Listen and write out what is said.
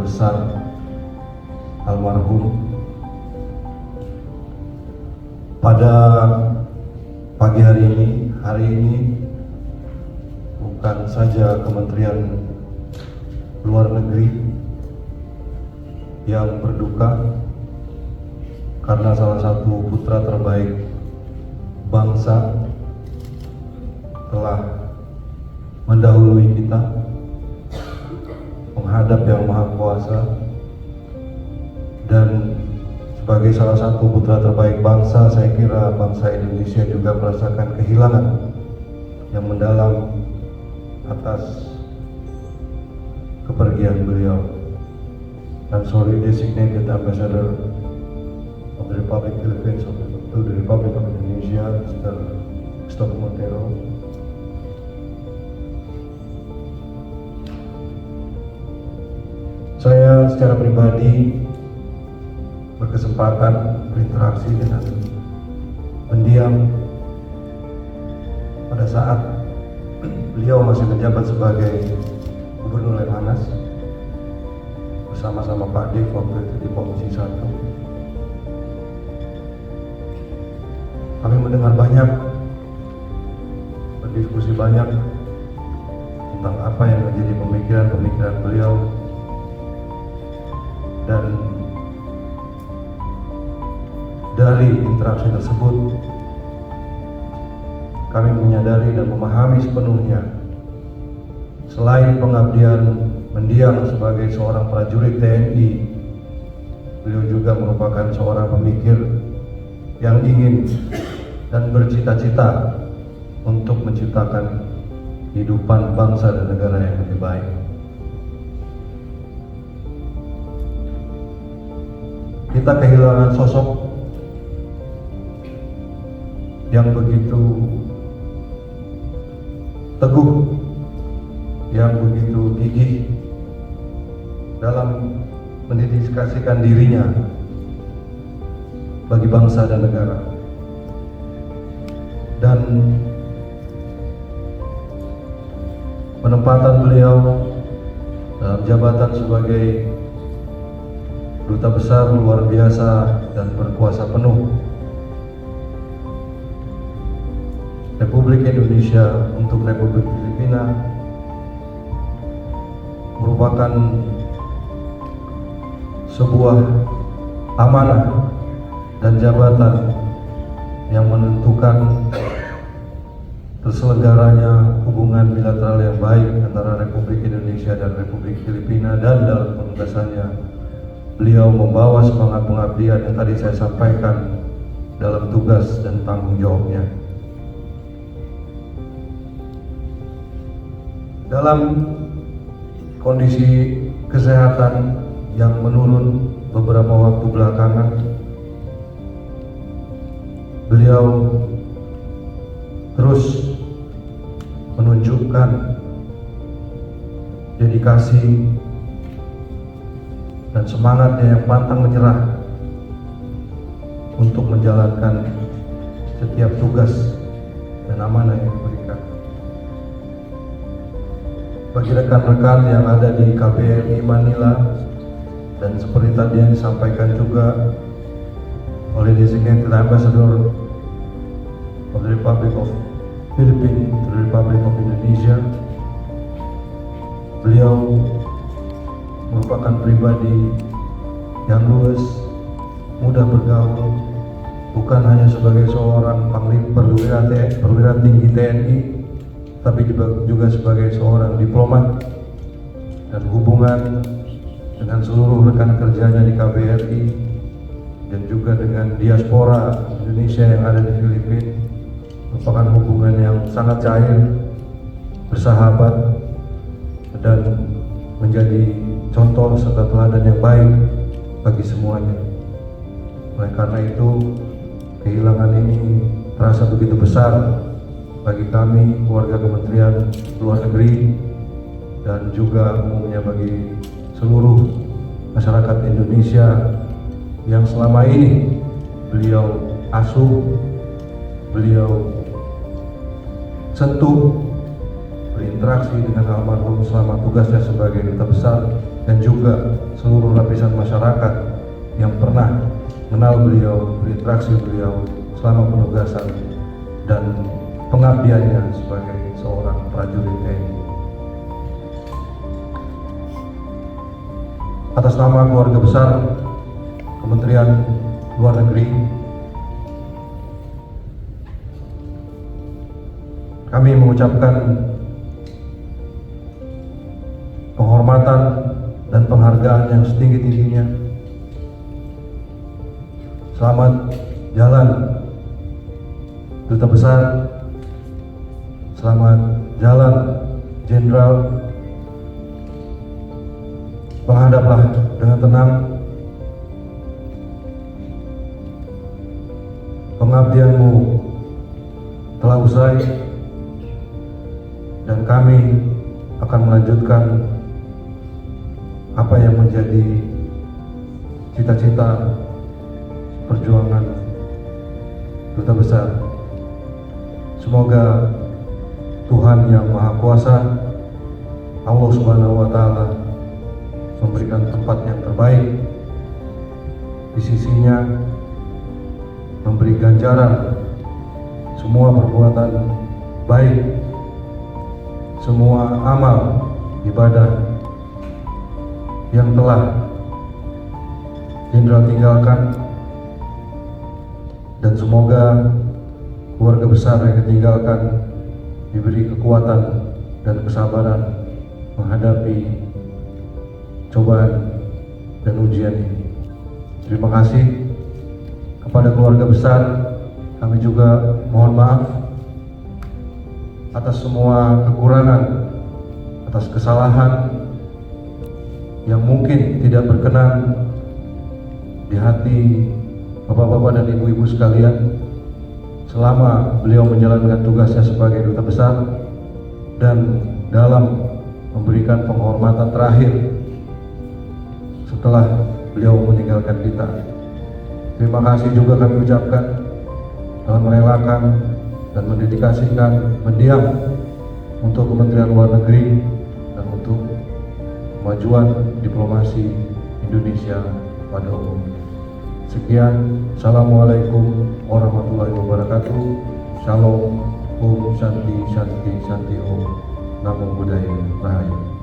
besar almarhum. Pada pagi hari ini bukan saja Kementerian Luar Negeri yang berduka karena salah satu putra terbaik bangsa telah mendahului kita menghadap Yang Maha Kuasa, dan sebagai salah satu putra terbaik bangsa, saya kira bangsa Indonesia juga merasakan kehilangan yang mendalam atas kepergian beliau. I'm sorry, designated Ambassador of the Republic of the Philippines to the Republic of Indonesia, Mr. Christopher Montero. Saya secara pribadi berkesempatan berinteraksi dengan mendiam pada saat beliau masih menjabat sebagai Gubernur Lemhanas bersama-sama Pak Dev waktu itu di Komisi 1. Kami mendengar banyak, berdiskusi banyak tentang apa yang menjadi pemikiran beliau, dan dari interaksi tersebut kami menyadari dan memahami sepenuhnya, selain pengabdian mendiang sebagai seorang prajurit TNI, beliau juga merupakan seorang pemikir yang ingin dan bercita-cita untuk menciptakan kehidupan bangsa dan negara yang lebih baik. Kita kehilangan sosok yang begitu teguh, yang begitu gigih dalam mendedikasikan dirinya bagi bangsa dan negara, dan penempatan beliau dalam jabatan sebagai Duta Besar luar biasa dan berkuasa penuh Republik Indonesia untuk Republik Filipina merupakan sebuah amanah dan jabatan yang menentukan terselenggaranya hubungan bilateral yang baik antara Republik Indonesia dan Republik Filipina, dan dalam penugasannya beliau membawa semangat pengabdian yang tadi saya sampaikan dalam tugas dan tanggung jawabnya. Dalam kondisi kesehatan yang menurun beberapa waktu belakangan, beliau terus menunjukkan dedikasi dan semangatnya yang pantang menyerah untuk menjalankan setiap tugas dan amanah yang diberikan. Bagi rekan-rekan yang ada di KBRI Manila, dan seperti tadi yang disampaikan juga oleh designated Ambassador of the Republic of Philippines to the Republic of Indonesia, beliau merupakan pribadi yang luwes, mudah bergaul, bukan hanya sebagai seorang perwira tinggi TNI, tapi juga sebagai seorang diplomat, dan hubungan dengan seluruh rekan kerjanya di KBRI dan juga dengan diaspora Indonesia yang ada di Filipina merupakan hubungan yang sangat cair, bersahabat, dan menjadi contoh serta teladan yang baik bagi semuanya. Oleh karena itu, kehilangan ini terasa begitu besar bagi kami, keluarga Kementerian Luar Negeri, dan juga umumnya bagi seluruh masyarakat Indonesia yang selama ini beliau asuh, beliau sentuh, berinteraksi dengan almarhum selama tugasnya sebagai Duta Besar dan juga seluruh lapisan masyarakat yang pernah mengenal beliau, berinteraksi beliau selama penugasan dan pengabdiannya sebagai seorang prajurit TNI. Atas nama keluarga besar Kementerian Luar Negeri, kami mengucapkan penghormatan dan penghargaan yang setinggi-tingginya. Selamat jalan Duta Besar, selamat jalan Jenderal. Menghadaplah dengan tenang. Pengabdianmu telah usai dan kami akan melanjutkan apa yang menjadi cita-cita perjuangan Duta Besar. Semoga Tuhan Yang Maha Kuasa, Allah Subhanahu wa Ta'ala, memberikan tempat yang terbaik di sisinya, memberi ganjaran semua perbuatan baik, semua amal ibadah yang telah Jenderal tinggalkan, dan semoga keluarga besar yang ditinggalkan diberi kekuatan dan kesabaran menghadapi cobaan dan ujian ini. Terima kasih kepada keluarga besar. Kami juga mohon maaf atas semua kekurangan, atas kesalahan yang mungkin tidak berkenan di hati bapak-bapak dan ibu-ibu sekalian selama beliau menjalankan tugasnya sebagai Duta Besar dan dalam memberikan penghormatan terakhir setelah beliau meninggalkan kita. Terima kasih juga kami ucapkan dalam merelakan dan mendedikasikan mendiam untuk Kementerian Luar Negeri dan untuk kemajuan diplomasi Indonesia pada umumnya. Sekian, Assalamualaikum warahmatullahi wabarakatuh. Shalom, Om Shanti Shanti Shanti Om. Namo Buddhaya, Rahayu.